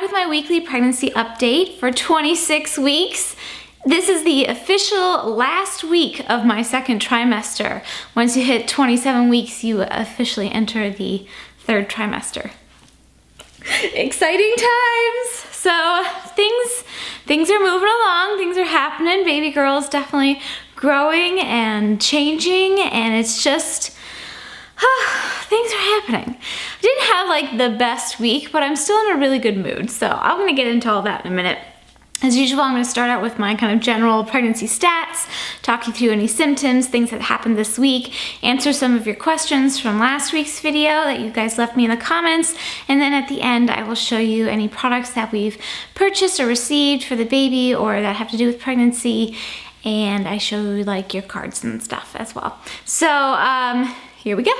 with my weekly pregnancy update for 26 weeks. This is the official last week of my second trimester. Once you hit 27 weeks, you officially enter the third trimester. Exciting times! So things are moving along, things are happening. Baby girl's definitely growing and changing, and it's just, things are happening. I didn't have like the best week, but I'm still in a really good mood. So I'm gonna get into all that in a minute. As usual, I'm going to start out with my kind of general pregnancy stats, talk you through any symptoms, things that happened this week, answer some of your questions from last week's video that you guys left me in the comments, and then at the end I will show you any products that we've purchased or received for the baby or that have to do with pregnancy, and I show you like your cards and stuff as well. So here we go.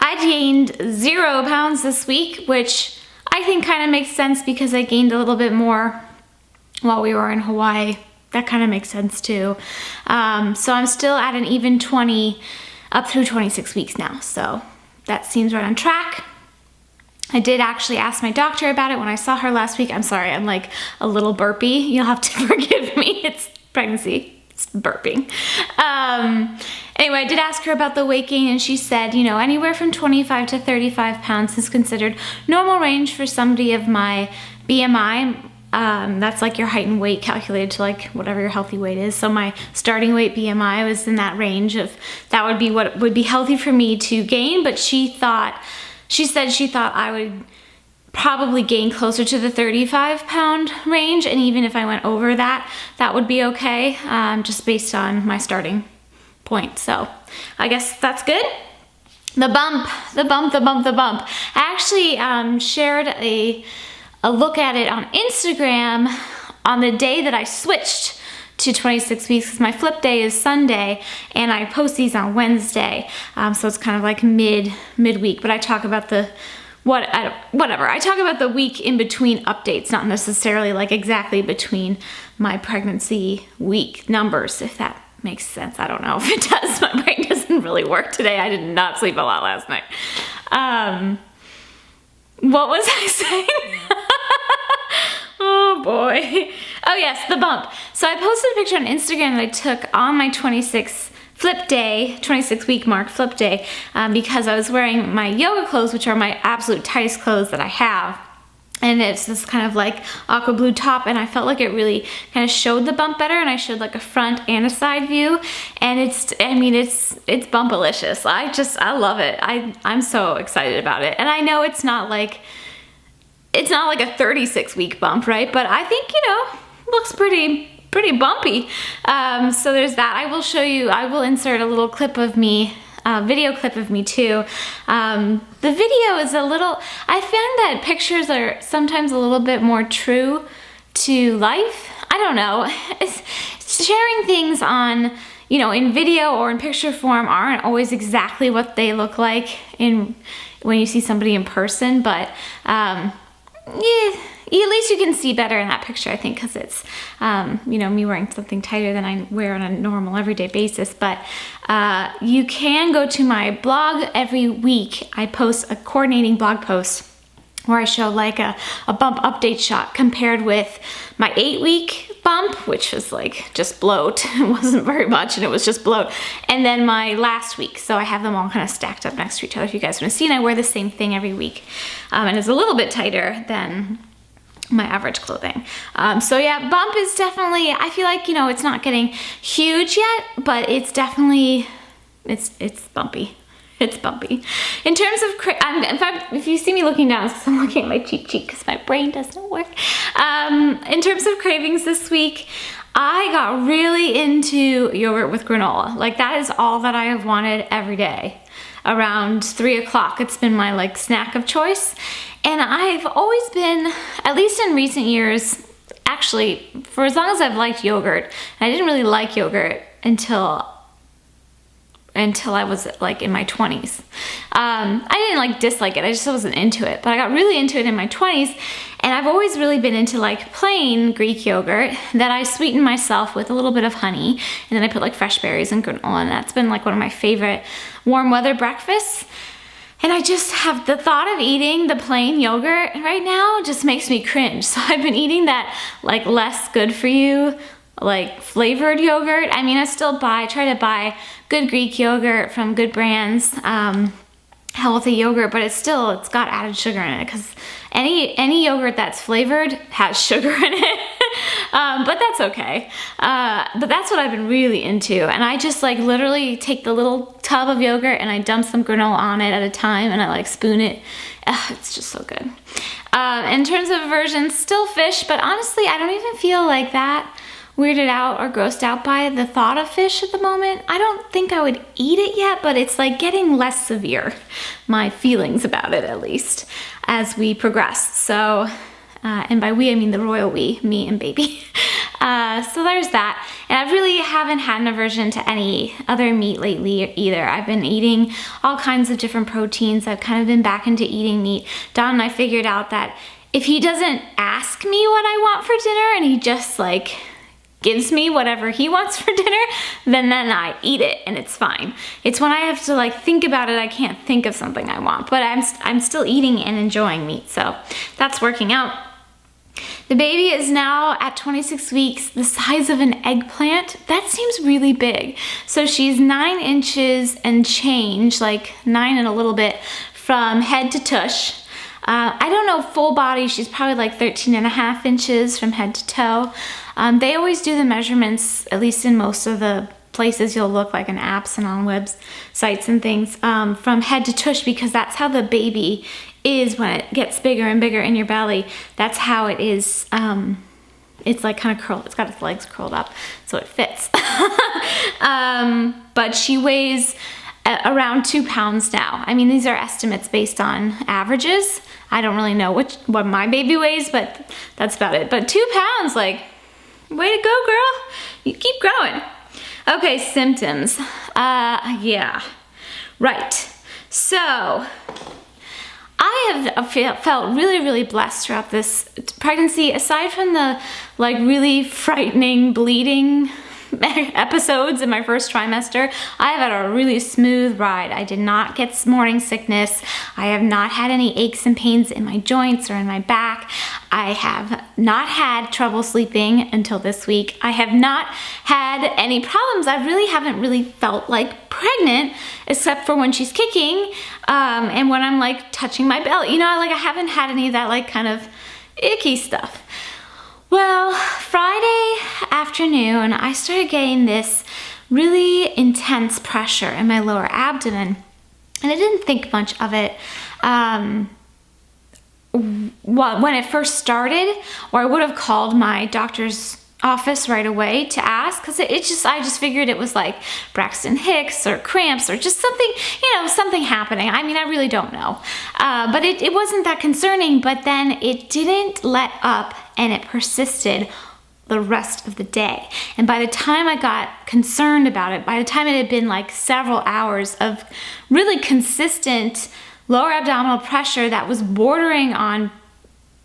I gained 0 pounds this week, which I think kind of makes sense because I gained a little bit more while we were in Hawaii. That kind of makes sense too. So I'm still at an even 20 up through 26 weeks now. So that seems right on track. I did actually ask my doctor about it when I saw her last week. I'm sorry, I'm like a little burpy. You'll have to forgive me. It's pregnancy, it's burping. Anyway, I did ask her about the weight gain, and she said, you know, anywhere from 25 to 35 pounds is considered normal range for somebody of my BMI. That's like your height and weight calculated to like whatever your healthy weight is. So my starting weight BMI was in that range of, that would be what would be healthy for me to gain, but she said she thought I would probably gain closer to the 35 pound range, and even if I went over that, that would be okay, just based on my starting point. So I guess that's good. The bump. I actually shared a look at it on Instagram on the day that I switched to 26 weeks, because my flip day is Sunday and I post these on Wednesday. So it's kind of like midweek, but I talk about whatever. I talk about the week in between updates, not necessarily like exactly between my pregnancy week numbers, if that makes sense. I don't know if it does. My brain doesn't really work today. I did not sleep a lot last night. What was I saying? Oh boy. Oh yes, the bump. So I posted a picture on Instagram that I took on my 26 week mark flip day, because I was wearing my yoga clothes, which are my absolute tightest clothes that I have. And it's this kind of like aqua blue top, and I felt like it really kind of showed the bump better, and I showed like a front and a side view, and it's bumpalicious. I love it. I'm so excited about it. And I know it's not like a 36 week bump, right? But I think, you know, looks pretty bumpy. So there's that. I will show you, I will insert a little clip of me, video clip of me too. The video is I find that pictures are sometimes a little bit more true to life. I don't know. Sharing things on, you know, in video or in picture form aren't always exactly what they look like when you see somebody in person, but yeah, at least you can see better in that picture, I think, because it's, you know, me wearing something tighter than I wear on a normal everyday basis. But you can go to my blog every week. I post a coordinating blog post where I show like a bump update shot compared with my 8-week bump, which was like just bloat. It wasn't very much, and it was just bloat. And then my last week. So I have them all kind of stacked up next to each other if you guys want to see. And I wear the same thing every week. And it's a little bit tighter than my average clothing. So yeah, bump is definitely, I feel like, you know, it's not getting huge yet, but it's definitely, it's bumpy. It's bumpy. In terms of, in fact, if you see me looking down, it's because I'm looking at my cheek because my brain doesn't work. In terms of cravings this week, I got really into yogurt with granola. Like, that is all that I have wanted every day. Around 3 o'clock, it's been my like snack of choice. And I've always been, at least in recent years, actually, for as long as I've liked yogurt, and I didn't really like yogurt until I was like in my 20s. I didn't like dislike it, I just wasn't into it, but I got really into it in my 20s, and I've always really been into like plain Greek yogurt that I sweeten myself with a little bit of honey, and then I put like fresh berries and granola, and that's been like one of my favorite warm weather breakfasts. And I just have the thought of eating the plain yogurt right now just makes me cringe. So I've been eating that like less good for you, like flavored yogurt. I mean, I still try to buy good Greek yogurt from good brands, healthy yogurt, but it's got added sugar in it, because any yogurt that's flavored has sugar in it. But that's okay. But that's what I've been really into. And I just like literally take the little tub of yogurt and I dump some granola on it at a time, and I like spoon it. It's just so good. In terms of aversion, still fish, but honestly, I don't even feel like that weirded out or grossed out by the thought of fish at the moment. I don't think I would eat it yet, but it's like getting less severe, my feelings about it at least, as we progress. So, and by we, I mean the royal we, me and baby. So there's that. And I really haven't had an aversion to any other meat lately either. I've been eating all kinds of different proteins. I've kind of been back into eating meat. Don and I figured out that if he doesn't ask me what I want for dinner and he just like gives me whatever he wants for dinner, then I eat it and it's fine. It's when I have to like think about it, I can't think of something I want, but I'm still eating and enjoying meat, so that's working out. The baby is now at 26 weeks, the size of an eggplant. That seems really big. So she's 9 inches and change, like 9 and a little bit, from head to tush. I don't know full body, she's probably like 13.5 inches from head to toe. They always do the measurements, at least in most of the places you'll look, like in apps and on websites and things, from head to tush, because that's how the baby is when it gets bigger and bigger in your belly. That's how it is. It's like kind of curled. It's got its legs curled up, so it fits. But she weighs around 2 pounds now. I mean, these are estimates based on averages. I don't really know what my baby weighs, but that's about it. But 2 pounds, like, way to go, girl. You keep growing. Okay, symptoms. Yeah. Right. So, I have felt really, really blessed throughout this pregnancy. Aside from the like really frightening bleeding episodes in my first trimester, I have had a really smooth ride. I did not get morning sickness. I have not had any aches and pains in my joints or in my back. I have not had trouble sleeping until this week. I have not had any problems. I really haven't really felt like pregnant, except for when she's kicking, and when I'm like touching my belly. You know, like I haven't had any of that like kind of icky stuff. Well, Friday afternoon, I started getting this really intense pressure in my lower abdomen, and I didn't think much of it when it first started, or I would have called my doctor's office right away to ask, because I just figured it was like Braxton Hicks or cramps or just something, you know, something happening. I mean, I really don't know. But it wasn't that concerning, but then it didn't let up and it persisted the rest of the day. And by the time I got concerned about it, by the time it had been like several hours of really consistent lower abdominal pressure that was bordering on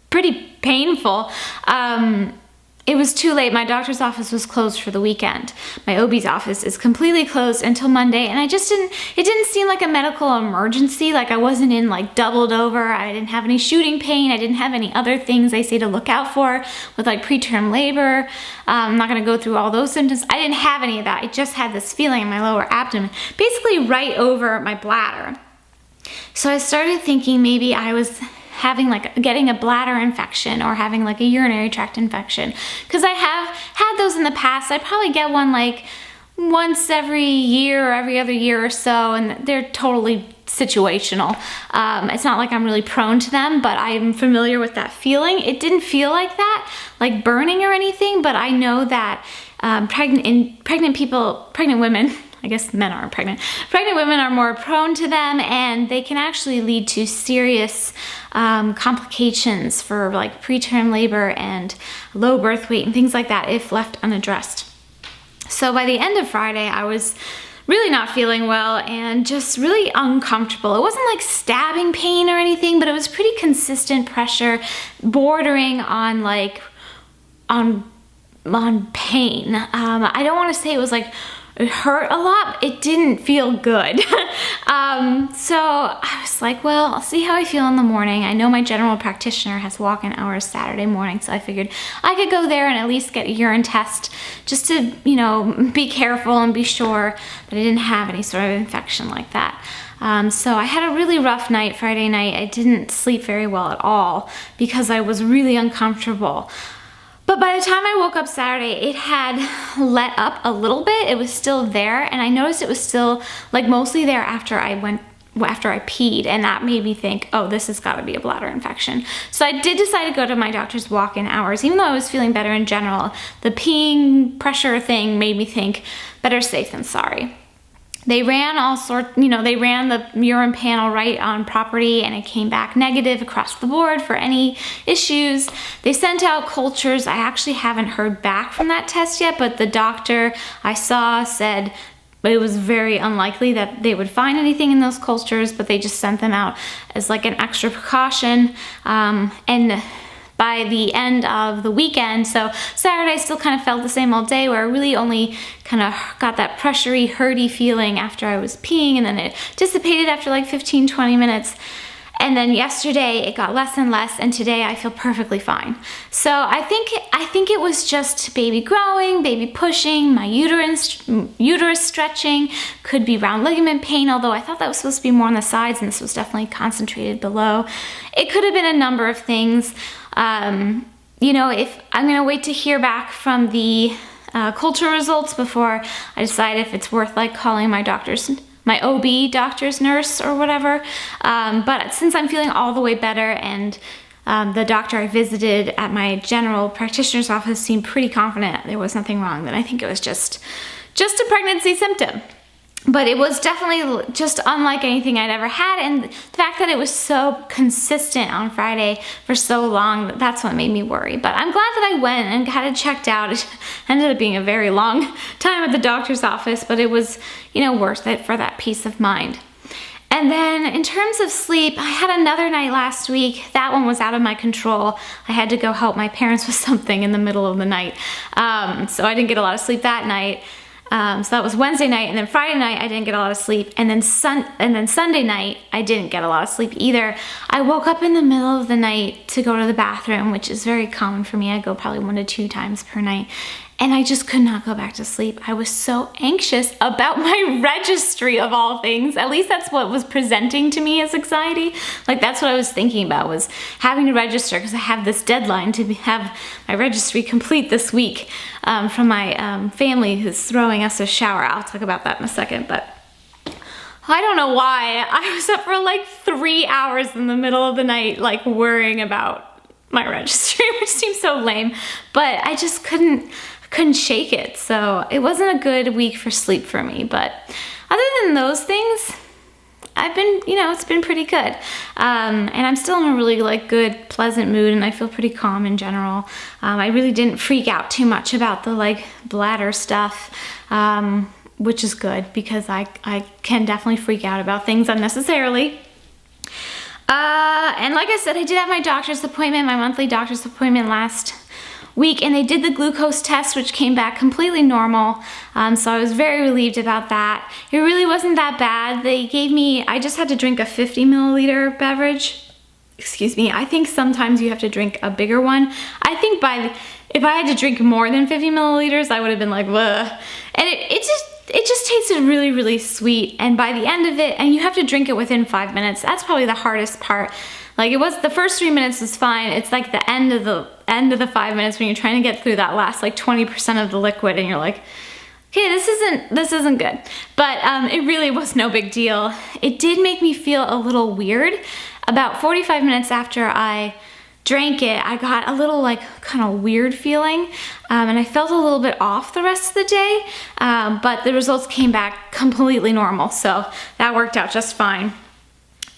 pretty painful, it was too late. My doctor's office was closed for the weekend. My OB's office is completely closed until Monday, and it didn't seem like a medical emergency. Like I wasn't in like doubled over. I didn't have any shooting pain. I didn't have any other things they say to look out for with like preterm labor. I'm not gonna go through all those symptoms. I didn't have any of that. I just had this feeling in my lower abdomen, basically right over my bladder. So I started thinking maybe I was getting a bladder infection or having like a urinary tract infection, because I have had those in the past. I probably get one like once every year or every other year or so, and they're totally situational. It's not like I'm really prone to them, but I'm familiar with that feeling. It didn't feel like that, like burning or anything, but I know that pregnant women, I guess men aren't pregnant. Pregnant women are more prone to them, and they can actually lead to serious complications for like preterm labor and low birth weight and things like that if left unaddressed. So by the end of Friday, I was really not feeling well and just really uncomfortable. It wasn't like stabbing pain or anything, but it was pretty consistent pressure bordering on like on pain. I don't want to say it was like It hurt a lot. It didn't feel good. So I was like, well, I'll see how I feel in the morning. I know my general practitioner has walk-in hours Saturday morning, so I figured I could go there and at least get a urine test just to, you know, be careful and be sure that I didn't have any sort of infection like that. So I had a really rough night Friday night. I didn't sleep very well at all because I was really uncomfortable. But by the time I woke up Saturday, it had let up a little bit. It was still there, and I noticed it was still like mostly there after I peed, and that made me think, oh, this has got to be a bladder infection. So I did decide to go to my doctor's walk-in hours, even though I was feeling better in general. The peeing pressure thing made me think, better safe than sorry. They ran all sorts, you know, they ran the urine panel right on property, and it came back negative across the board for any issues. They sent out cultures. I actually haven't heard back from that test yet, but the doctor I saw said it was very unlikely that they would find anything in those cultures, but they just sent them out as like an extra precaution. And by the end of the weekend, so Saturday I still kind of felt the same all day, where I really only kind of got that pressury, hurty feeling after I was peeing, and then it dissipated after like 15-20 minutes. And then yesterday it got less and less, and today I feel perfectly fine. So I think it was just baby growing, baby pushing, my uterus stretching, could be round ligament pain, although I thought that was supposed to be more on the sides, and this was definitely concentrated below. It could have been a number of things. You know, if I'm gonna wait to hear back from the culture results before I decide if it's worth like calling my OB doctor's nurse or whatever. But since I'm feeling all the way better, and the doctor I visited at my general practitioner's office seemed pretty confident there was nothing wrong, then I think it was just a pregnancy symptom. But it was definitely just unlike anything I'd ever had, and the fact that it was so consistent on Friday for so long, that's what made me worry. But I'm glad that I went and got it checked out. It ended up being a very long time at the doctor's office, but it was, you know, worth it for that peace of mind. And then in terms of sleep, I had another night last week. That one was out of my control. I had to go help my parents with something in the middle of the night. So I didn't get a lot of sleep that night. So that was Wednesday night, and then Friday night I didn't get a lot of sleep, and then Sunday night I didn't get a lot of sleep either. I woke up in the middle of the night to go to the bathroom, which is very common for me. I go probably 1 to 2 times per night, and I just could not go back to sleep. I was so anxious about my registry of all things. At least that's what was presenting to me as anxiety. Like, that's what I was thinking about, was having to register, because I have this deadline to have my registry complete this week from my family who's throwing us a shower. I'll talk about that in a second, but I don't know why. I was up for like 3 hours in the middle of the night, like worrying about my registry, which seems so lame, but I just couldn't shake it. So it wasn't a good week for sleep for me, but other than those things, I've been, you know, it's been pretty good. And I'm still in a really like good, pleasant mood, and I feel pretty calm in general. I really didn't freak out too much about the like bladder stuff, which is good, because I can definitely freak out about things unnecessarily. And like I said, I did have my doctor's appointment, my monthly doctor's appointment last week, and they did the glucose test, which came back completely normal. So I was very relieved about that. It really wasn't that bad. They gave me, I just had to drink a 50 milliliter beverage. Excuse me, I think sometimes you have to drink a bigger one. I think if I had to drink more than 50 milliliters, I would have been like, ugh. And it just tasted really, really sweet. And by the end of it, and you have to drink it within 5 minutes. That's probably the hardest part. Like, it was, the first 3 minutes was fine. It's like the end of the 5 minutes when you're trying to get through that last like 20% of the liquid, and you're like, okay, this isn't good. But it really was no big deal. It did make me feel a little weird. About 45 minutes after I drank it, I got a little like kind of weird feeling, and I felt a little bit off the rest of the day, but the results came back completely normal, so that worked out just fine.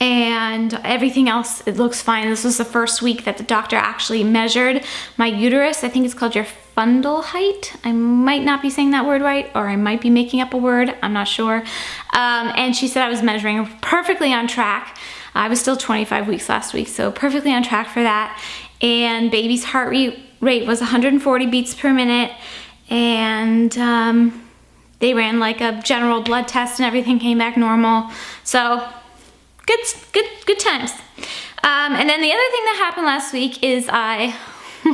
And everything else, it looks fine. This was the first week that the doctor actually measured my uterus. I think it's called your fundal height. I might not be saying that word right, or I might be making up a word, I'm not sure. And she said I was measuring perfectly on track. I was still 25 weeks last week, so perfectly on track for that. And baby's heart rate was 140 beats per minute, and they ran like a general blood test and everything came back normal. So good times. And then the other thing that happened last week is I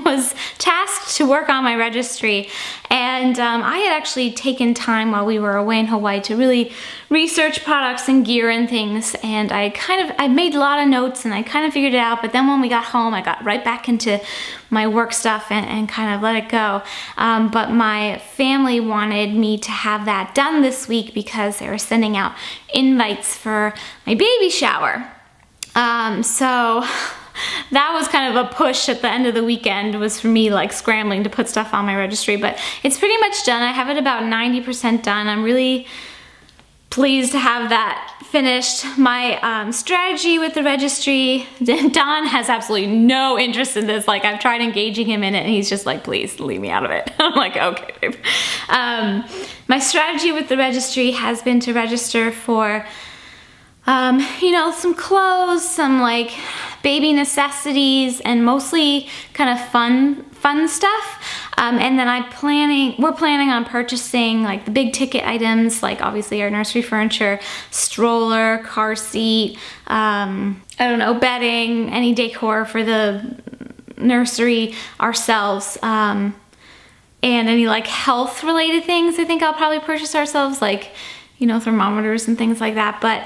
was tasked to work on my registry, and I had actually taken time while we were away in Hawaii to really research products and gear and things, and I made a lot of notes and I kind of figured it out, but then when we got home I got right back into my work stuff and kind of let it go. But my family wanted me to have that done this week because they were sending out invites for my baby shower. So that was kind of a push at the end of the weekend, was for me like scrambling to put stuff on my registry, but it's pretty much done. I have it about 90% done. I'm really pleased to have that finished. My strategy with the registry, Don has absolutely no interest in this. Like, I've tried engaging him in it and he's just like, please leave me out of it. I'm like, okay, babe. My strategy with the registry has been to register for you know, some clothes, some like baby necessities, and mostly kind of fun stuff. And then we're planning on purchasing like the big ticket items, like obviously our nursery furniture, stroller, car seat, I don't know, bedding, any decor for the nursery ourselves. And any like health related things I think I'll probably purchase ourselves, like, you know, thermometers and things like that. But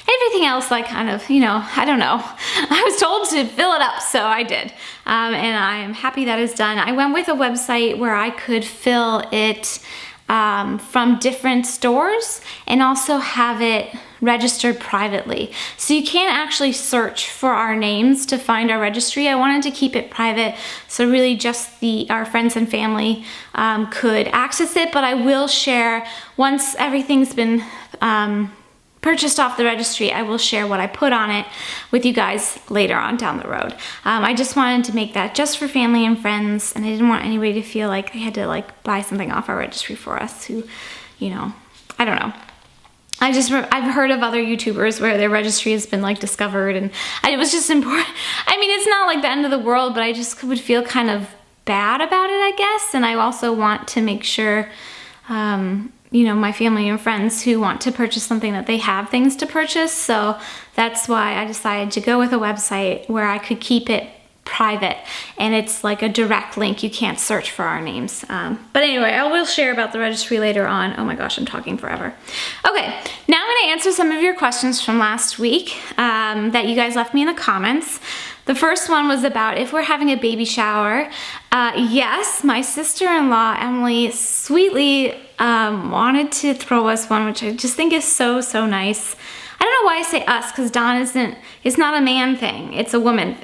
everything else, like, kind of, you know, I don't know. I was told to fill it up, so I did. And I am happy that it's done. I went with a website where I could fill it from different stores and also have it registered privately. So you can't actually search for our names to find our registry. I wanted to keep it private, so really just our friends and family could access it, but I will share, once everything's been purchased off the registry, I will share what I put on it with you guys later on down the road. I just wanted to make that just for family and friends, and I didn't want anybody to feel like they had to like buy something off our registry for us who, you know, I don't know. I've heard of other YouTubers where their registry has been like discovered, and it was just important. I mean, it's not like the end of the world, but I just would feel kind of bad about it, I guess. And I also want to make sure, you know, my family and friends who want to purchase something, that they have things to purchase. So that's why I decided to go with a website where I could keep it private, and it's like a direct link. You can't search for our names. But anyway, I will share about the registry later on. Oh my gosh, I'm talking forever. Okay, now I'm going to answer some of your questions from last week that you guys left me in the comments. The first one was about if we're having a baby shower. Yes, my sister-in-law, Emily, sweetly wanted to throw us one, which I just think is so nice. I don't know why I say us, because Don it's not a man thing. It's a woman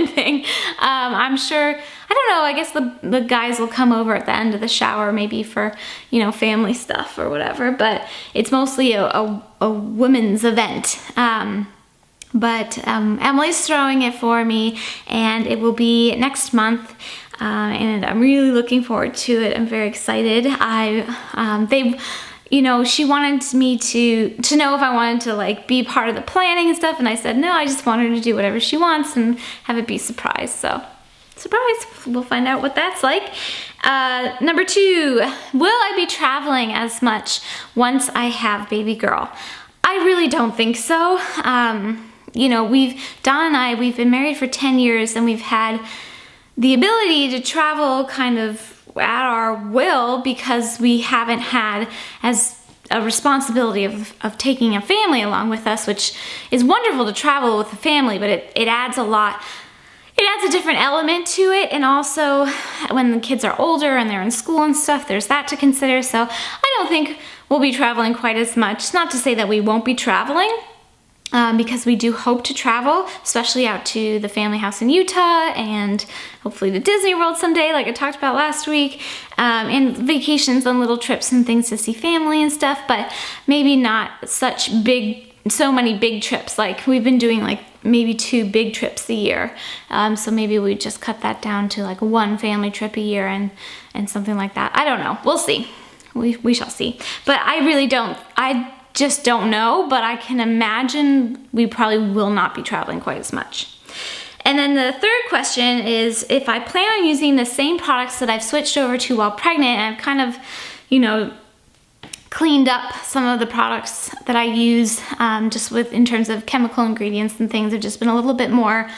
thing. I'm sure, I don't know, I guess the guys will come over at the end of the shower, maybe for, you know, family stuff or whatever, but it's mostly a women's event. But Emily's throwing it for me, and it will be next month. And I'm really looking forward to it. I'm very excited. You know, she wanted me to know if I wanted to like be part of the planning and stuff, and I said no, I just want her to do whatever she wants and have it be surprise. So, surprise, we'll find out what that's like. Number 2, will I be traveling as much once I have baby girl? I really don't think so. You know, Don and I, we've been married for 10 years, and we've had the ability to travel kind of at our will because we haven't had as a responsibility of taking a family along with us, which is wonderful to travel with a family, but it adds a lot. It adds a different element to it, and also when the kids are older and they're in school and stuff, there's that to consider. So I don't think we'll be traveling quite as much. It's not to say that we won't be traveling, because we do hope to travel, especially out to the family house in Utah and hopefully to Disney World someday, like I talked about last week, and vacations on little trips and things to see family and stuff, but maybe not so many big trips. Like we've been doing like maybe 2 big trips a year. So maybe we just cut that down to like 1 family trip a year and something like that. I don't know. We'll see. We shall see. But I just don't know, but I can imagine we probably will not be traveling quite as much. And then the third question is if I plan on using the same products that I've switched over to while pregnant, and I've kind of, you know, cleaned up some of the products that I use just in terms of chemical ingredients and things. I've just been a little bit more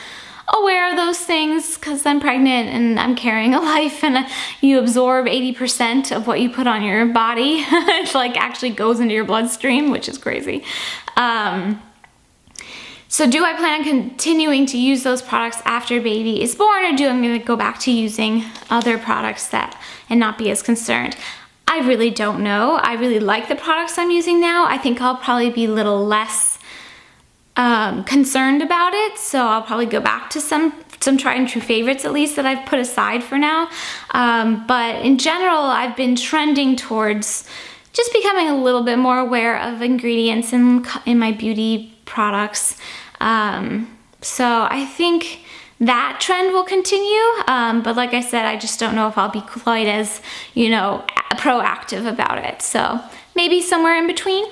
aware of those things because I'm pregnant and I'm carrying a life, and you absorb 80% of what you put on your body. It like actually goes into your bloodstream, which is crazy. So do I plan on continuing to use those products after baby is born, or do I going to go back to using other products and not be as concerned? I really don't know. I really like the products I'm using now. I think I'll probably be a little less concerned about it, so I'll probably go back to some tried and true favorites at least that I've put aside for now. But in general, I've been trending towards just becoming a little bit more aware of ingredients in my beauty products. So I think that trend will continue, but like I said, I just don't know if I'll be quite as, you know, proactive about it. So maybe somewhere in between.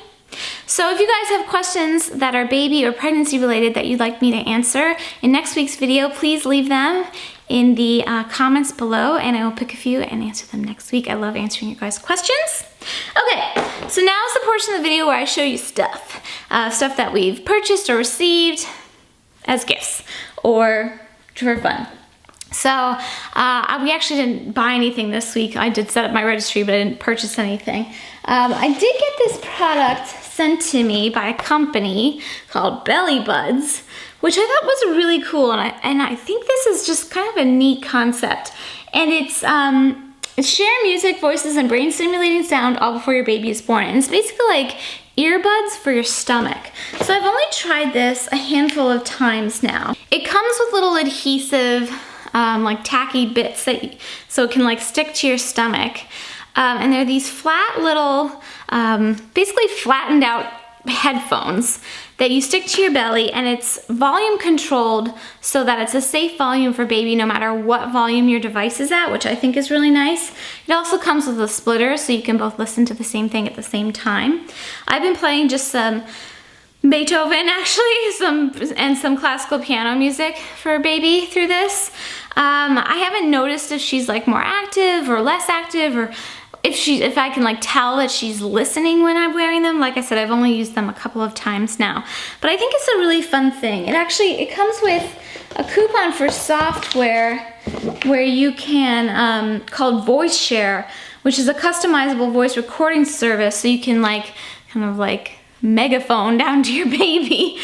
So if you guys have questions that are baby or pregnancy related that you'd like me to answer in next week's video, please leave them in the comments below, and I will pick a few and answer them next week. I love answering you guys' questions. Okay, so now is the portion of the video where I show you stuff that we've purchased or received as gifts or for fun. So we actually didn't buy anything this week. I did set up my registry, but I didn't purchase anything. I did get this product sent to me by a company called Belly Buds, which I thought was really cool, and I think this is just kind of a neat concept. And it's share music, voices, and brain stimulating sound all before your baby is born. And it's basically like earbuds for your stomach. So I've only tried this a handful of times now. It comes with little adhesive, like tacky bits so it can like stick to your stomach. And they're these flat little, basically flattened out headphones that you stick to your belly, and it's volume controlled so that it's a safe volume for baby no matter what volume your device is at, which I think is really nice. It also comes with a splitter so you can both listen to the same thing at the same time. I've been playing just some Beethoven actually, and some classical piano music for baby through this. I haven't noticed if she's like more active or less active, or if I can like tell that she's listening when I'm wearing them. Like I said, I've only used them a couple of times now, but I think it's a really fun thing. It comes with a coupon for software where you can, called Voice Share, which is a customizable voice recording service. So you can like, kind of like megaphone down to your baby,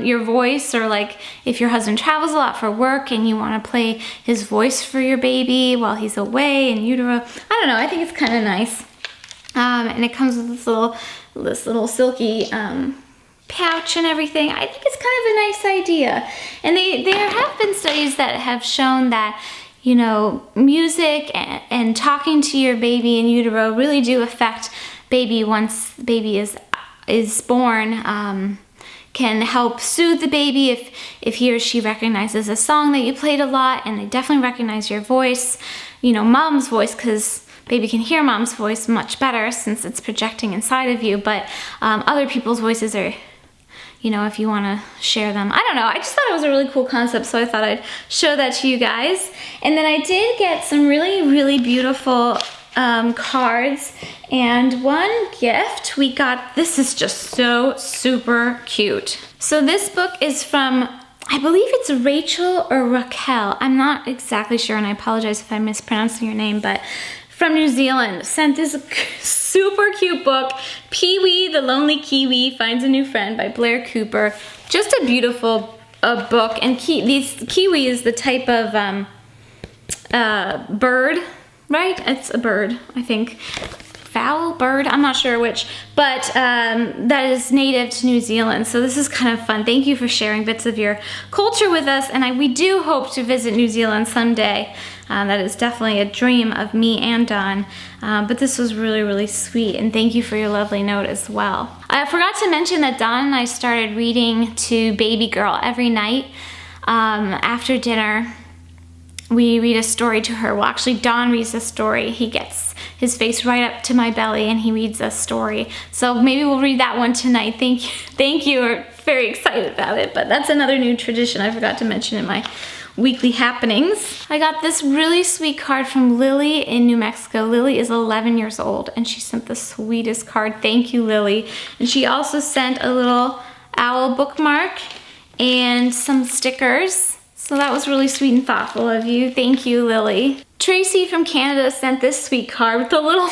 your voice, or like if your husband travels a lot for work and you want to play his voice for your baby while he's away in utero. I don't know, I think it's kind of nice. And it comes with this little silky pouch and everything. I think it's kind of a nice idea. And there have been studies that have shown that, you know, music and talking to your baby in utero really do affect baby once baby is born. Can help soothe the baby if he or she recognizes a song that you played a lot, and they definitely recognize your voice, you know, mom's voice, because baby can hear mom's voice much better since it's projecting inside of you. But other people's voices are, you know, if you want to share them. I don't know, I just thought it was a really cool concept, so I thought I'd show that to you guys. And then I did get some really, really beautiful cards, and one gift we got, this is just so super cute. So this book is from, I believe it's Rachel or Raquel, I'm not exactly sure, and I apologize if I'm mispronouncing your name, but from New Zealand, sent this super cute book, Pee-wee the Lonely Kiwi Finds a New Friend by Blair Cooper. Just a beautiful book, and kiwi is the type of bird, right? It's a bird, I think. Fowl, bird, I'm not sure which, but that is native to New Zealand. So this is kind of fun. Thank you for sharing bits of your culture with us, and we do hope to visit New Zealand someday. That is definitely a dream of me and Don, but this was really, really sweet, and thank you for your lovely note as well. I forgot to mention that Don and I started reading to baby girl every night after dinner. We read a story to her. Well, actually, Don reads a story. He gets his face right up to my belly and he reads a story. So maybe we'll read that one tonight. Thank you. We're very excited about it, but that's another new tradition I forgot to mention in my weekly happenings. I got this really sweet card from Lily in New Mexico. Lily is 11 years old and she sent the sweetest card. Thank you, Lily. And she also sent a little owl bookmark and some stickers. So that was really sweet and thoughtful of you. Thank you, Lily. Tracy from Canada sent this sweet card with a little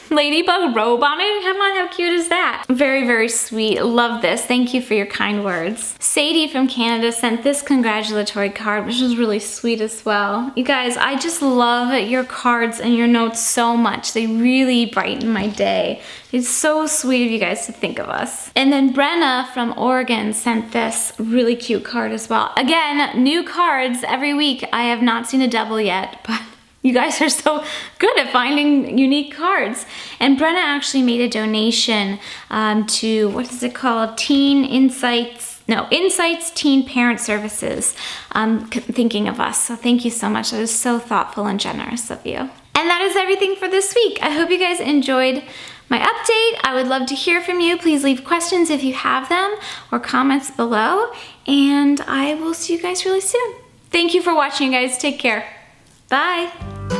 ladybug robe on it. Come on, how cute is that? Very, very sweet. Love this. Thank you for your kind words. Sadie from Canada sent this congratulatory card, which was really sweet as well. You guys, I just love your cards and your notes so much. They really brighten my day. It's so sweet of you guys to think of us. And then Brenna from Oregon sent this really cute card as well. Again, new cards every week. I have not seen a double yet, but you guys are so good at finding unique cards. And Brenna actually made a donation to, what is it called? Insights Teen Parent Services, thinking of us. So thank you so much. That is so thoughtful and generous of you. And that is everything for this week. I hope you guys enjoyed my update. I would love to hear from you. Please leave questions if you have them or comments below. And I will see you guys really soon. Thank you for watching, you guys. Take care. Bye.